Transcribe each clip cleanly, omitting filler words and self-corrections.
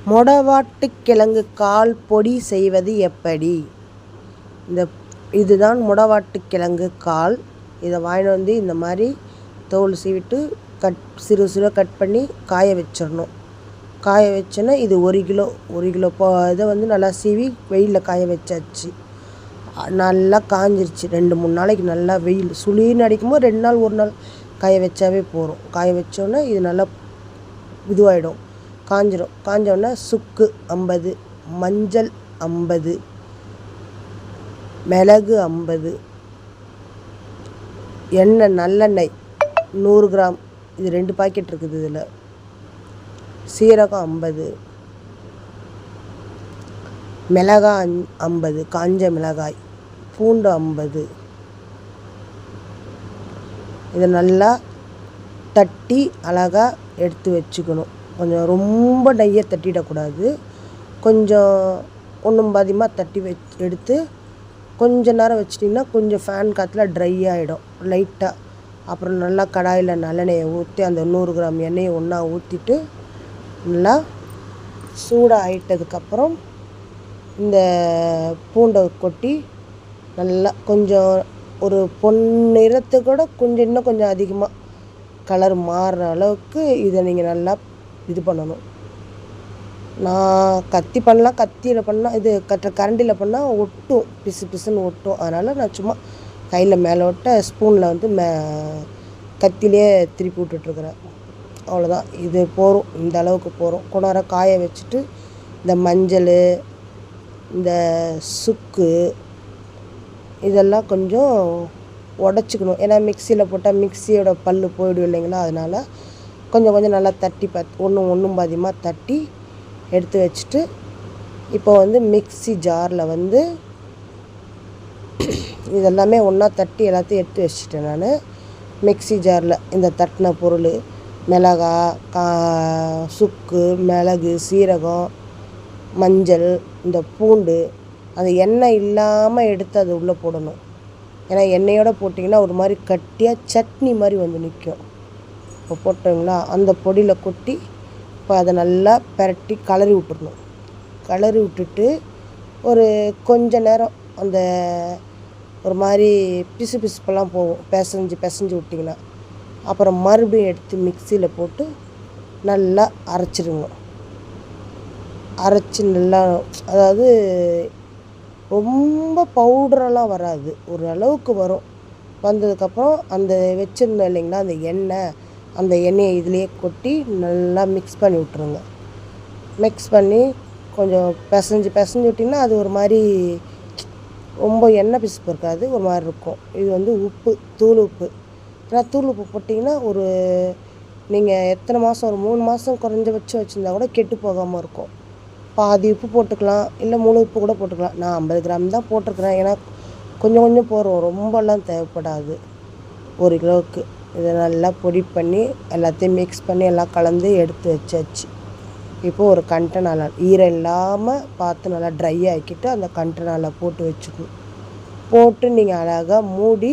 மொடவாட்டுக்கிழங்கு கால் பொடி செய்வது எப்படி? இதுதான் மொடவாட்டுக்கிழங்கு கால். இதை வாங்கிட்டு வந்து இந்த மாதிரி தோல் சீவிட்டு சிறு சிறு கட் பண்ணி காய வச்சிடணும். காய வச்சோன்னா இது 1 கிலோ இதை வந்து நல்லா சீவி வெயிலில் காய வச்சாச்சு. நல்லா காஞ்சிருச்சு. 2-3 நாளைக்கு நல்லா வெயில் சுளீர்னு அடிக்கும்போது 2 நாள் 1 நாள் காய வச்சாவே போதும். காய வச்சோன்னே இது நல்லா இதுவாகிடும், காஞ்சிடும். காஞ்சோடனே சுக்கு 50, மஞ்சள் 50, மிளகு 50, எண்ணெய் நல்லெண்ணெய் 100 கிராம், இது 2 பாக்கெட் இருக்குது. இதில் சீரகம் 50, மிளகாய் 50, காஞ்ச மிளகாய், பூண்டு 50. இதை நல்லா தட்டி அழகாக எடுத்து வச்சுக்கணும். கொஞ்சம் ரொம்ப நெய்யை தட்டிடக்கூடாது. கொஞ்சம் ஒன்றும் பாதியமாக தட்டி எடுத்து கொஞ்சம் நேரம் வச்சிட்டிங்கன்னா கொஞ்சம் ஃபேன் காற்றுல ட்ரை ஆகிடும் லைட்டாக. அப்புறம் நல்லா கடாயில் நல்லெண்ணெயை ஊற்றி அந்த 100 கிராம் எண்ணெயை ஒன்றா ஊற்றிட்டு நல்லா சூடாக ஆகிட்டதுக்கப்புறம் இந்த பூண்டை கொட்டி நல்லா கொஞ்சம் ஒரு பொன்னிறத்துக்கூட கொஞ்சம் இன்னும் கொஞ்சம் அதிகமாக கலர் மாறுற அளவுக்கு இதை நீங்கள் நல்லா இது பண்ணணும். நான் கத்தி பண்ணலாம், கத்தியில் பண்ணால் இது கரண்டியில் பண்ணால் ஒட்டும், பிசு பிசுன்னு ஒட்டும். அதனால் நான் சும்மா கையில் மேலே ஒட்ட ஸ்பூனில் வந்து கத்திலே திருப்பி விட்டுட்ருக்குறேன். அவ்வளோதான். இது போகும், இந்த அளவுக்கு போகும். கொண்டார காய வச்சுட்டு இந்த மஞ்சள், இந்த சுக்கு இதெல்லாம் கொஞ்சம் உடச்சிக்கணும். ஏன்னா மிக்சியில் போட்டால் மிக்சியோட பல் போயிடும் இல்லைங்களா. அதனால் கொஞ்சம் கொஞ்சம் நல்லா தட்டி ஒன்றும் பாதியமாக தட்டி எடுத்து வச்சுட்டு இப்போ வந்து மிக்சி ஜாரில் வந்து இதெல்லாமே ஒன்றா தட்டி எல்லாத்தையும் எடுத்து வச்சுட்டேன். நான் மிக்சி ஜாரில் இந்த தட்டின பொருள் மிளகாய், சுக்கு, மிளகு, சீரகம், மஞ்சள், இந்த பூண்டு, அது எண்ணெய் இல்லாமல் எடுத்து அது உள்ளே போடணும். ஏன்னா எண்ணெயோடு போட்டிங்கன்னா ஒரு மாதிரி கட்டியாக சட்னி மாதிரி வந்து நிற்கும். இப்போ போட்டோங்களா அந்த பொடியில் கொட்டி இப்போ அதை நல்லா பிரட்டி கலரி விட்டுறணும். கலரி விட்டுட்டு ஒரு கொஞ்ச நேரம் அந்த ஒரு மாதிரி பிசுப்பெல்லாம் போகும், பிசைஞ்சு விட்டிங்கன்னா. அப்புறம் மறுபடியும் எடுத்து மிக்சியில் போட்டு நல்லா அரைச்சிடுங்க. அரைச்சி நல்லா, அதாவது ரொம்ப பவுடரெல்லாம் வராது, ஒரு அளவுக்கு வரும். வந்ததுக்கப்புறம் அந்த வச்சுருந்தோம் இல்லைங்களா அந்த எண்ணெயை இதுலேயே கொட்டி நல்லா மிக்ஸ் பண்ணி விட்ருங்க. மிக்ஸ் பண்ணி கொஞ்சம் பிசைஞ்சு விட்டிங்கன்னா அது ஒரு மாதிரி ரொம்ப எண்ணெய் பிசுப்பு இருக்காது, ஒரு மாதிரி இருக்கும். இது வந்து உப்பு, தூள் உப்பு. ஏன்னா தூள் உப்பு போட்டிங்கன்னா ஒரு நீங்கள் எத்தனை மாதம், ஒரு 3 மாதம் குறைஞ்சபட்சம் வச்சுருந்தா கூட கெட்டு போகாமல் இருக்கும். பாதி உப்பு போட்டுக்கலாம், இல்லை முழு உப்பு கூட போட்டுக்கலாம். நான் 50 கிராம் தான் போட்டிருக்கிறேன். ஏன்னா கொஞ்சம் கொஞ்சம் போடுறோம், ரொம்பலாம் தேவைப்படாது 1 கிலோவுக்கு. இதை நல்லா பொடி பண்ணி எல்லாத்தையும் மிக்ஸ் பண்ணி எல்லாம் கலந்து எடுத்து வச்சாச்சு. இப்போது ஒரு கண்டெய்னரில் ஈரம் இல்லாமல் பார்த்து நல்லா ட்ரை ஆக்கிட்டு அந்த கண்டெய்னரில் போட்டு வச்சுக்கணும். போட்டு நீங்கள் அழகாக மூடி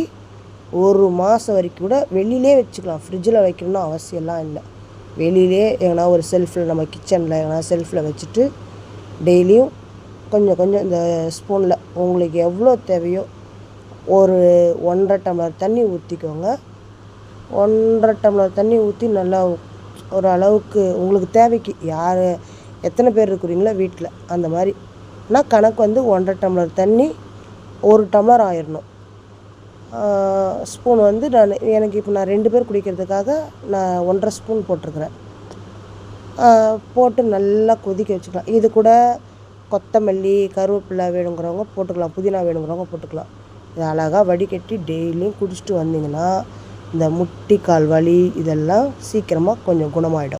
1 மாதம் வரைக்கும் கூட வெளியிலே வச்சுக்கலாம். ஃப்ரிட்ஜில் வைக்கணும்னு அவசியம்லாம் இல்லை. வெளியிலே எங்கன்னா ஒரு செல்ஃபில், நம்ம கிச்சனில் எங்கன்னா செல்ஃபில் வச்சுட்டு டெய்லியும் கொஞ்சம் கொஞ்சம் இந்த ஸ்பூனில் உங்களுக்கு எவ்வளோ தேவையோ ஒரு 1.5 டம்ளர் தண்ணி ஊற்றிக்கோங்க. 1.5 டம்ளர் தண்ணி ஊற்றி நல்லா ஒரு அளவுக்கு உங்களுக்கு தேவைக்கு எத்தனை பேர் இருக்கிறீங்களோ வீட்டில் அந்த மாதிரி. ஆனால் கணக்கு வந்து 1.5 டம்ளர் தண்ணி 1 டம்ளர் ஆயிடணும். ஸ்பூன் வந்து எனக்கு இப்போ நான் 2 பேர் குடிக்கிறதுக்காக நான் 1.5 ஸ்பூன் போட்டிருக்கிறேன். போட்டு நல்லா கொதிக்க வச்சுக்கலாம். இது கூட கொத்தமல்லி, கருவேப்பிலை வேணுங்கிறவங்க போட்டுக்கலாம், புதினா வேணுங்கிறவங்க போட்டுக்கலாம். இது அழகாக வடிகட்டி டெய்லியும் குடிச்சிட்டு வந்தீங்கன்னா இந்த முட்டிக்கால் வலி இதெல்லாம் சீக்கிரமாக கொஞ்சம் குணமாயிடும்.